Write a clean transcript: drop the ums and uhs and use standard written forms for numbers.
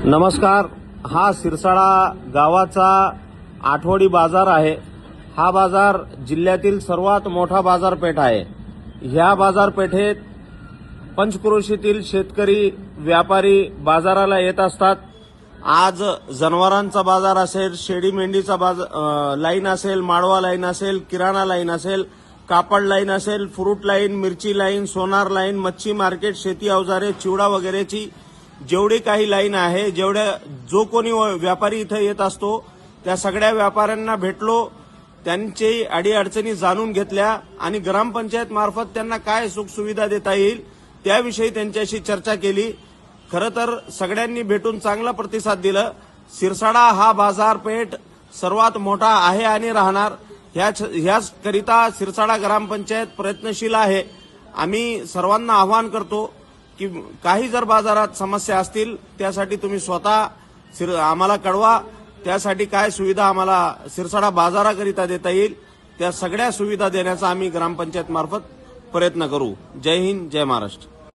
नमस्कार. हा सिरसाळा गावाचा आठवडी बाजार आहे. हा बाजार जिल्ह्यातील सर्वात मोठा बाजारपेठ आहे. ह्या बाजारपेठेत पंचक्रोशीतील शेतकरी व्यापारी बाजाराला येत असतात. आज जनावरांचा बाजार असेल, शेळी मेंढीचा लाईन असेल, माळवा लाईन असेल, किराणा लाईन असेल, कापड लाईन असेल, फ्रूट लाईन, मिरची लाईन, सोनार लाईन, मच्छी मार्केट, शेती अवजारे, चिवडा वगैरेची जेवढी काही लाईन आहे, जो कोणी व्यापारी इथे येत असतो त्या सगळ्या व्यापाऱ्यांना भेटलो, त्यांची अडीअडचणी जाणून घेतल्या आणि ग्रामपंचायत मार्फत त्यांना काय सुखसुविधा देता येईल त्याविषयी त्यांच्याशी चर्चा केली. खरं तर सगळ्यांनी भेटून चांगला प्रतिसाद दिला. सिरसाळा हा बाजारपेठ सर्वात मोठा आहे आणि राहणार. ह्याचकरिता सिरसाळा ग्रामपंचायत प्रयत्नशील आहे. आम्ही सर्वांना आवाहन करतो की काही जर बाजारात समस्या असतील त्यासाठी तुम्ही स्वतः आम्हाला कळवा. त्यासाठी काय सुविधा आम्हाला सिरसाळा बाजाराकरिता देता येईल त्या सगळ्या सुविधा देण्याचा आम्ही ग्रामपंचायत मार्फत प्रयत्न करू. जय हिंद, जय महाराष्ट्र.